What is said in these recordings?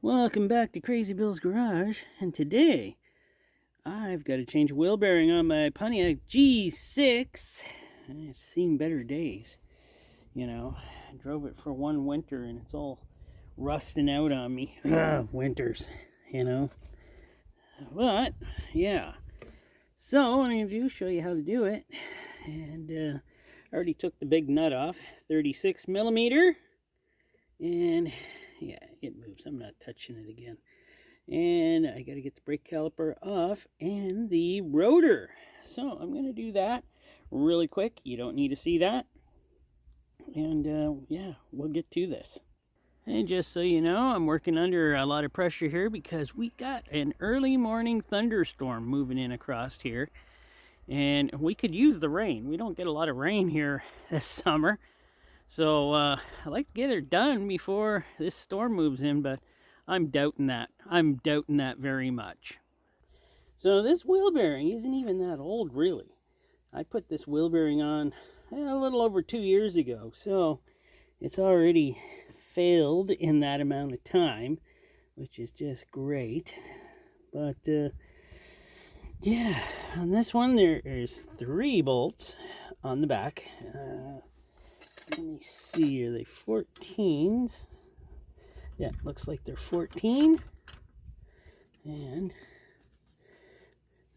Welcome back to Crazy Bill's Garage, and today I've got to change a wheel bearing on my Pontiac G6. It's seen better days, you know. I drove it for one winter and it's all rusting out on me. Winters, you know. But, yeah. So, what I'm going to do is show you how to do it. And I already took the big nut off, 36 millimeter. And yeah, it moves. I'm not touching it again. And I got to get the brake caliper off and the rotor. So I'm going to do that really quick. You don't need to see that. And yeah, we'll get to this. And just so you know, I'm working under a lot of pressure here because we got an early morning thunderstorm moving in across here. And we could use the rain. We don't get a lot of rain here this summer. So I'd like to get it done before this storm moves in, but I'm doubting that. I'm doubting that very much. So this wheel bearing isn't even that old, really. I put this wheel bearing on a little over 2 years ago, so it's already failed in that amount of time, which is just great. But yeah, on this one there's 3 bolts on the back. Let me see, are they 14s? Yeah, looks like they're 14. And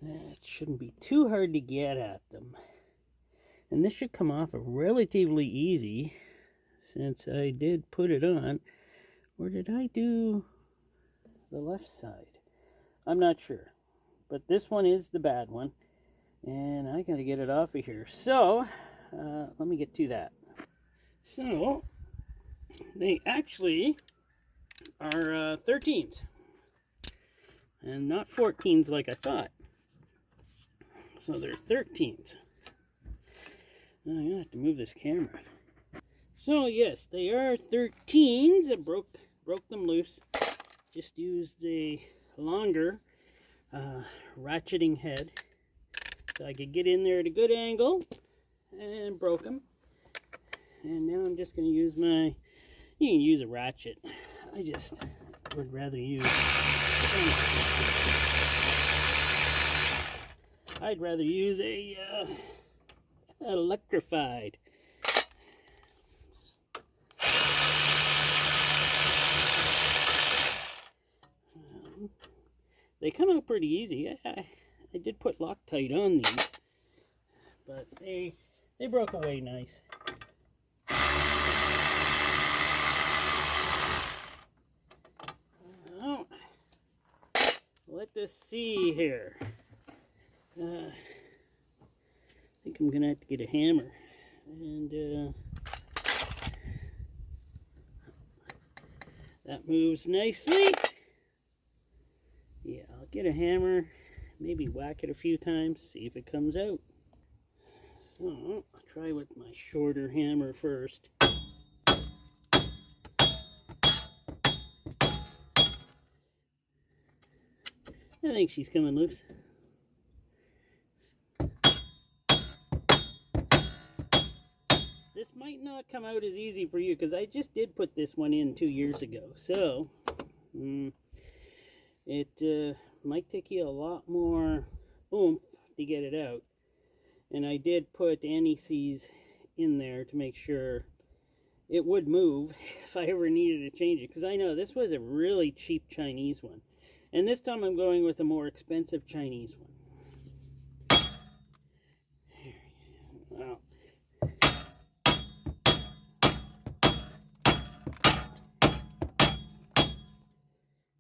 it shouldn't be too hard to get at them. And this should come off relatively easy since I did put it on. Or did I do the left side? I'm not sure. But this one is the bad one. And I got to get it off of here. So, let me get to that. So, they actually are 13s and not 14s like I thought. So they're 13s. Now I'm gonna have to move this camera. So yes, they are 13s. I broke them loose. Just used a longer ratcheting head so I could get in there at a good angle, and broke them. And now I'm just going to use you can use a ratchet. I just would rather use, I'd rather use a electrified. They come out pretty easy. I did put Loctite on these, but they broke away nice. Let us see here. I think I'm gonna have to get a hammer, and that moves nicely. Yeah, I'll get a hammer, maybe whack it a few times, see if it comes out. So I'll try with my shorter hammer first. I think she's coming loose. This might not come out as easy for you because I just did put this one in 2 years ago. So it might take you a lot more oomph to get it out. And I did put anti-seize in there to make sure it would move if I ever needed to change it. Because I know this was a really cheap Chinese one. And this time I'm going with a more expensive Chinese one. Wow.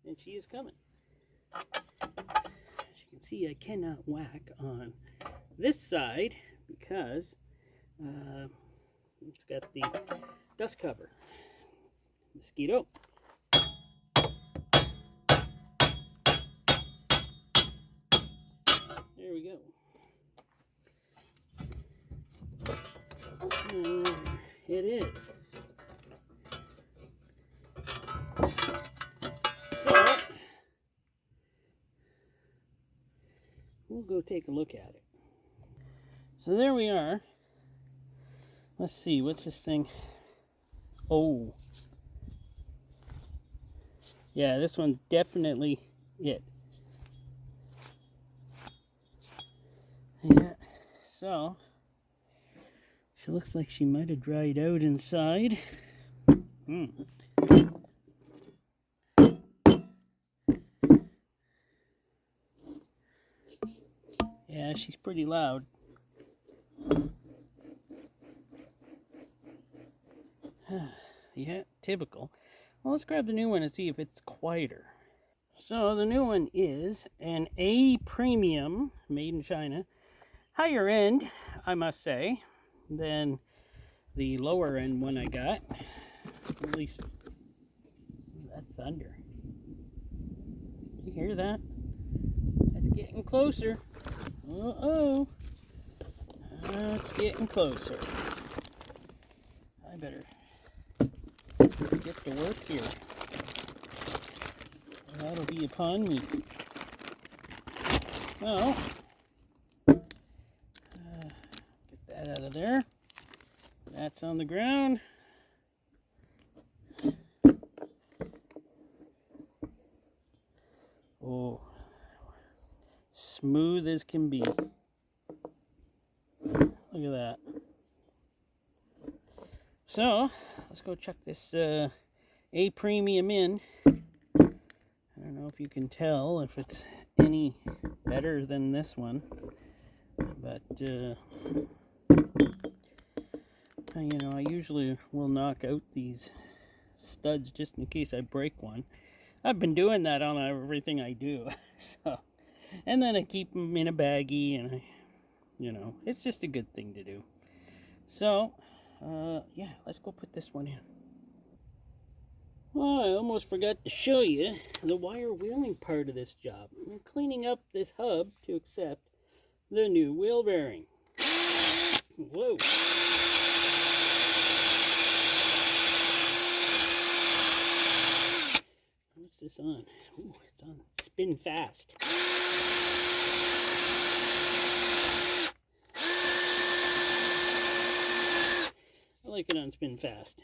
And she is coming. As you can see, I cannot whack on this side because it's got the dust cover. Mosquito. There we go. It is. So, we'll go take a look at it. So there we are. Let's see, what's this thing? Oh. Yeah, this one's definitely it. Yeah, so she looks like she might have dried out inside. Yeah, she's pretty loud. Yeah, typical. Well, let's grab the new one and see if it's quieter. So the new one is an A premium, made in China. Higher end, I must say, than the lower end one I got. At least, that thunder. You hear that? It's getting closer. Uh-oh. It's getting closer. I better get to work here. That'll be upon me. Well, get that out of there. That's on the ground. Oh, smooth as can be. Look at that. So, let's go check this A premium in. I don't know if you can tell if it's any better than this one, but you know, I usually will knock out these studs just in case I break one. I've been doing that on everything I do. So, and then I keep them in a baggie, and you know, it's just a good thing to do. So, yeah, let's go put this one in. Oh, I almost forgot to show you the wire wheeling part of this job. We're cleaning up this hub to accept the new wheel bearing. Whoa. What's this on? Ooh, it's on spin fast. I like it on spin fast.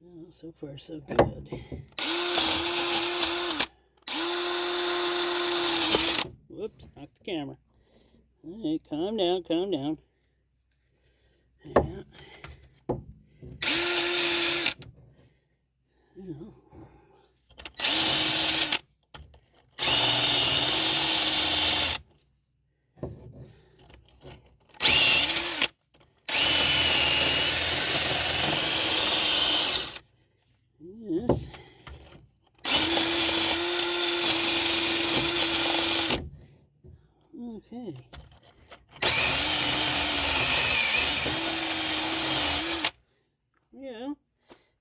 Oh, so far so good. Whoops, knocked the camera. All right, calm down, calm down. Yeah. Yes. Okay. Yeah,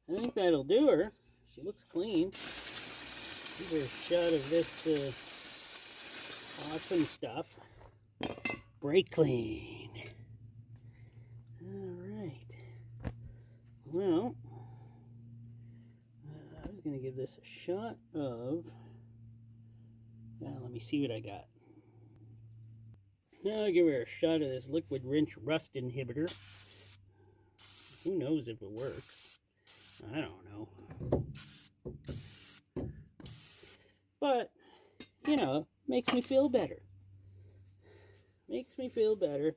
I think that'll do her. She looks clean. Give her a shot of this awesome stuff. Brake clean. Alright. Well, I was going to give this a shot of... let me see what I got. Now I'll give her a shot of this liquid wrench rust inhibitor. Who knows if it works? I don't know. But, you know, makes me feel better. Makes me feel better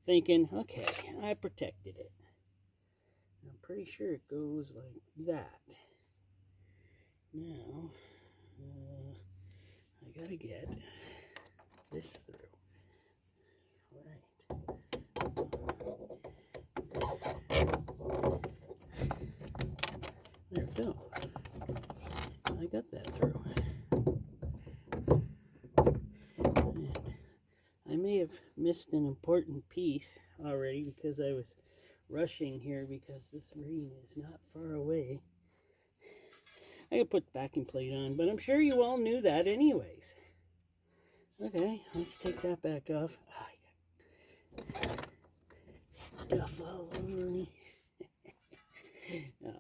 thinking, okay, I protected it. I'm pretty sure it goes like that. Now, I gotta get this through. Right. There we go. I got that through. And I may have missed an important piece already because I was rushing here because this rain is not far away. I gotta put the backing plate on, but I'm sure you all knew that anyways. Okay, let's take that back off. Oh, I got stuff all over me. Oh.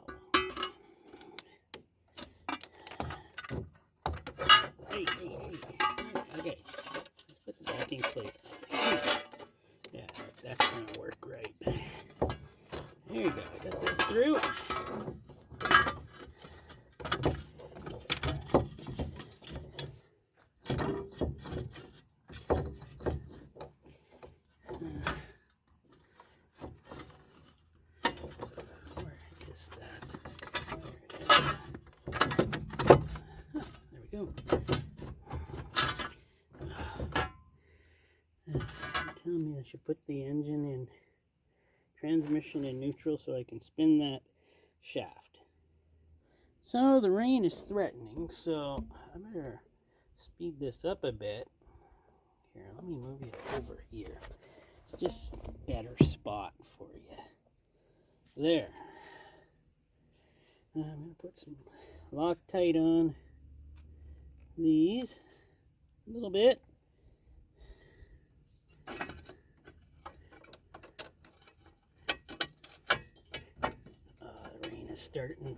Hey. Okay, let's put the backing plate on. Yeah, that's gonna work right. There you go, I got that through. Where is that? There we go. Tell me I should put the engine in transmission in neutral so I can spin that shaft. So the rain is threatening, so I better speed this up a bit. Here, let me move you over here. It's just a better spot for you. There. I'm going to put some Loctite on these a little bit. The rain is starting.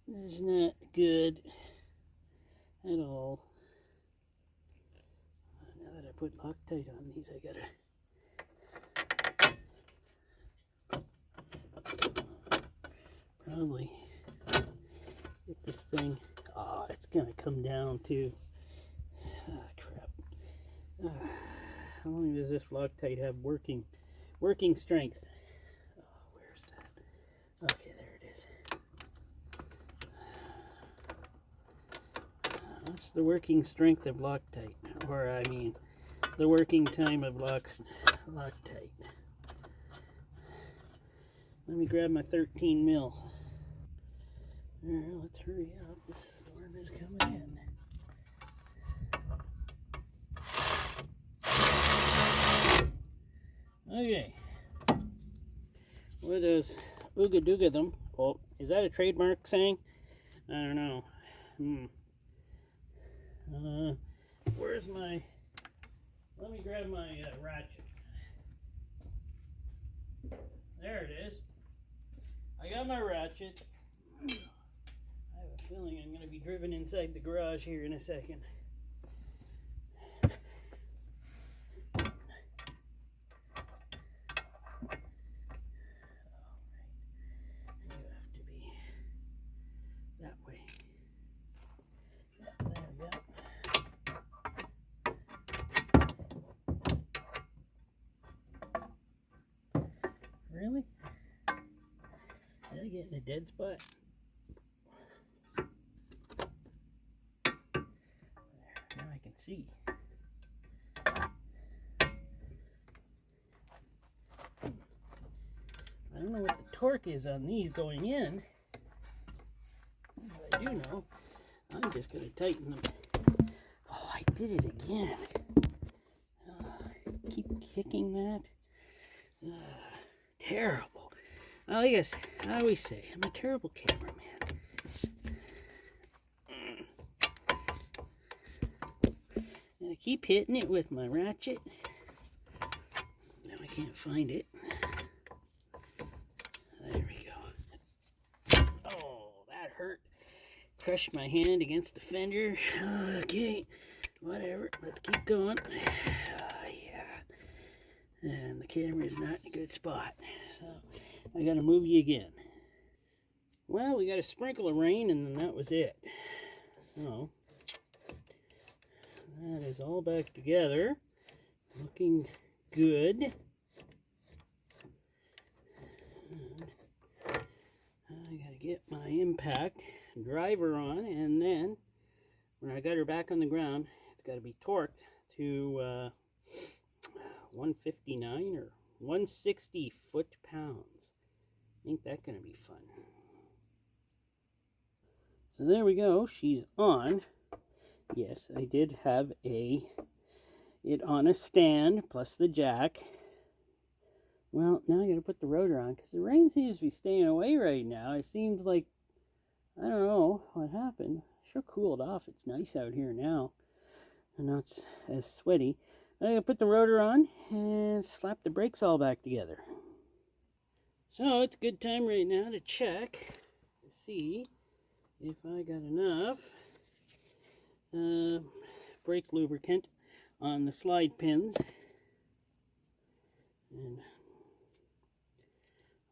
This is not good at all. Now that I put Loctite on these, I gotta probably get this thing. Oh, it's gonna come down too. Ah, crap. How long does this Loctite have working strength? Oh, where's that? Okay, there it is. What's the working strength of Loctite? Or I mean, the working time of Loctite. Let me grab my 13 mil. Let's hurry up. This storm is coming in. Okay. What does ooga dooga them? Oh, is that a trademark saying? I don't know. Where's my... Let me grab my ratchet. There it is. I got my ratchet. I have a feeling I'm going to be driven inside the garage here in a second. Really? Did I get in a dead spot? There, now I can see. I don't know what the torque is on these going in, but I do know I'm just going to tighten them. Oh, I did it again. Keep kicking that. Terrible. Oh, yes, I always say I'm a terrible cameraman. And I keep hitting it with my ratchet. Now I can't find it. There we go. Oh, that hurt. Crushed my hand against the fender. Okay, whatever. Let's keep going. Yeah. And the camera is not in a good spot. So I got to move you again. Well, we got a sprinkle of rain and then that was it. So that is all back together. Looking good. And I got to get my impact driver on, and then when I got her back on the ground, it's got to be torqued to 159 or 160 foot-pounds. I think that's going to be fun. So there we go. She's on. Yes, I did have it on a stand plus the jack. Well, now I got to put the rotor on because the rain seems to be staying away right now. It seems like, I don't know what happened. Sure cooled off. It's nice out here now. and now it's as sweaty. I'm going to put the rotor on and slap the brakes all back together. So it's a good time right now to check to see if I got enough brake lubricant on the slide pins. And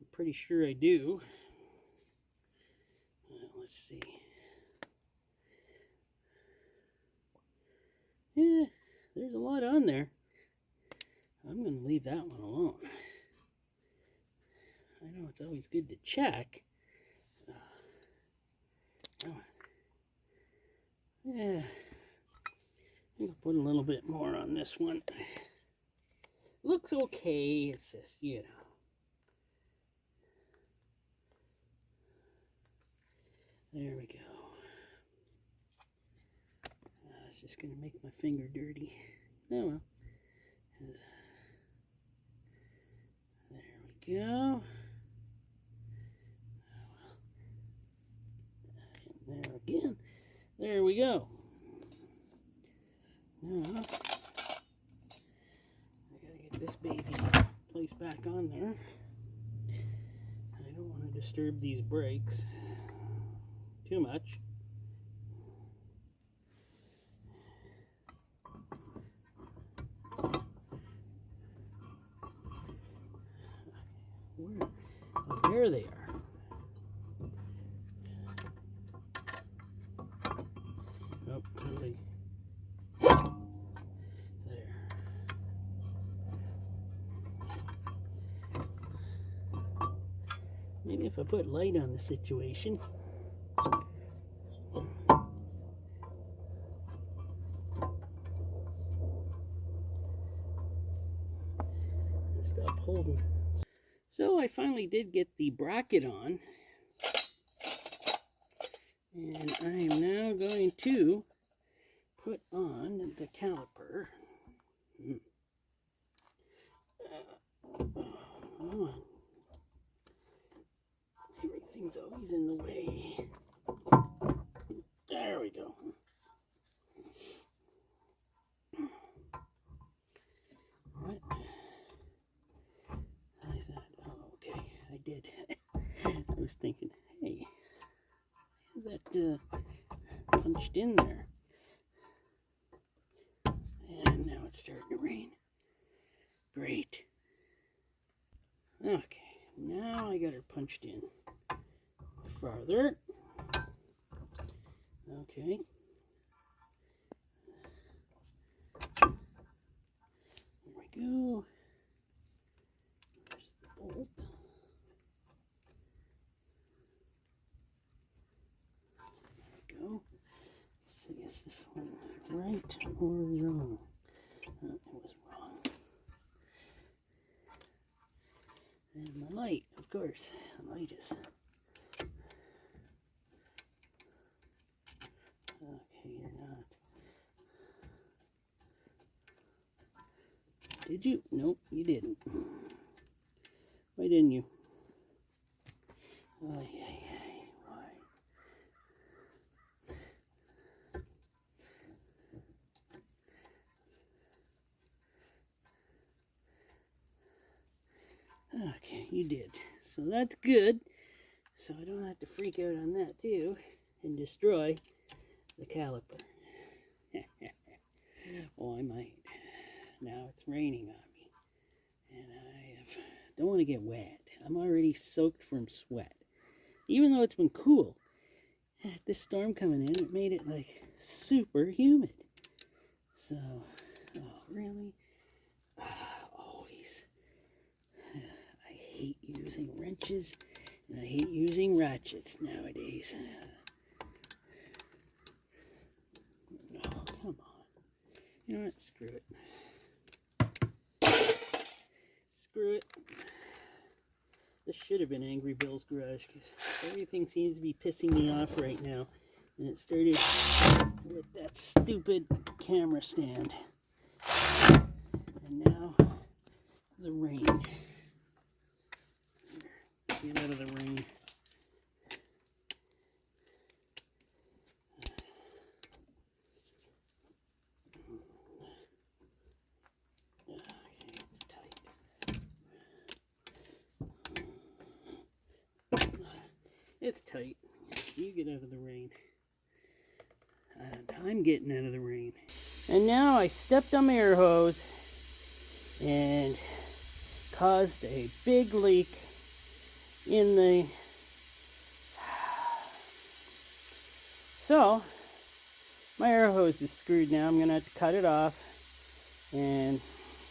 I'm pretty sure I do. Let's see. Yeah, there's a lot on there. I'm going to leave that one alone. I know it's always good to check. Yeah, I'll put a little bit more on this one. Looks okay, it's just, you know. There we go. It's just going to make my finger dirty. Oh well. There we go. And there again. There we go. Now, I gotta get this baby placed back on there. I don't want to disturb these brakes too much. Where? Oh, there they are. Oh, really? There. Maybe if I put light on the situation. Stop holding. So I finally did get the bracket on. And I am now going to put on the caliper. Oh, everything's always in the way. There we go. What? I thought, oh, okay, I did. I was thinking, hey, is that punched in there? And now it's starting to rain. Great. Okay, now I got her punched in farther. Okay. There we go. There's the bolt. There we go. So is this one right or wrong? It was wrong. And the light, of course. The light is. Okay, you're not. Did you? Nope, you didn't. Why didn't you? Why? Okay, you did. So that's good. So I don't have to freak out on that too and destroy the caliper. Oh, I might. Now it's raining on me. And don't want to get wet. I'm already soaked from sweat. Even though it's been cool. This storm coming in, it made it like super humid. So, oh, really? Always. I hate using wrenches and I hate using ratchets nowadays. Oh, come on. You know what? Screw it. Screw it. This should have been Angry Bill's Garage because everything seems to be pissing me off right now. And it started with that stupid camera stand. And now the rain. Get out of the rain. it's tight. You get out of the rain. And I'm getting out of the rain. And now I stepped on my air hose and caused a big leak in the... So, my air hose is screwed now. I'm going to have to cut it off. And,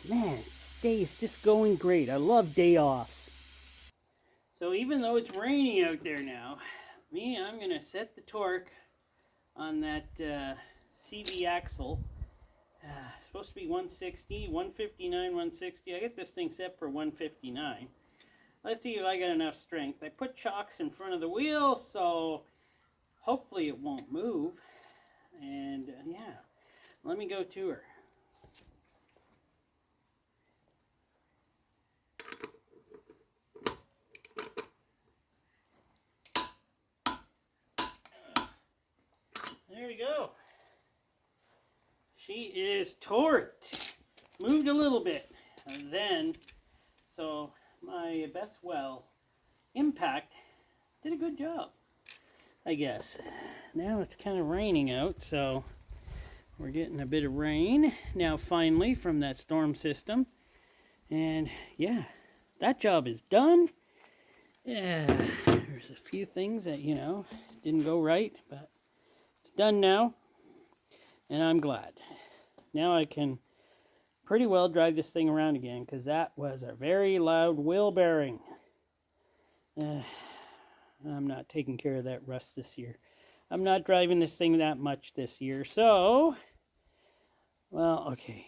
man, this day is just going great. I love day offs. So even though it's raining out there now, I'm going to set the torque on that CV axle. It's supposed to be 160, 159, 160. I get this thing set for 159. Let's see if I got enough strength. I put chocks in front of the wheel, so hopefully it won't move. And yeah, let me go to her. There we go. She is torqued. Moved a little bit. And then, so my best well impact did a good job, I guess. Now it's kind of raining out, so we're getting a bit of rain now finally from that storm system. And yeah, that job is done. Yeah, there's a few things that, didn't go right, but it's done now, and I'm glad. Now I can pretty well drive this thing around again, because that was a very loud wheel bearing. I'm not taking care of that rust this year. I'm not driving this thing that much this year, so, well, okay.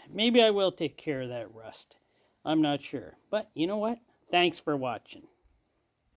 Maybe I will take care of that rust. I'm not sure. But you know what? Thanks for watching.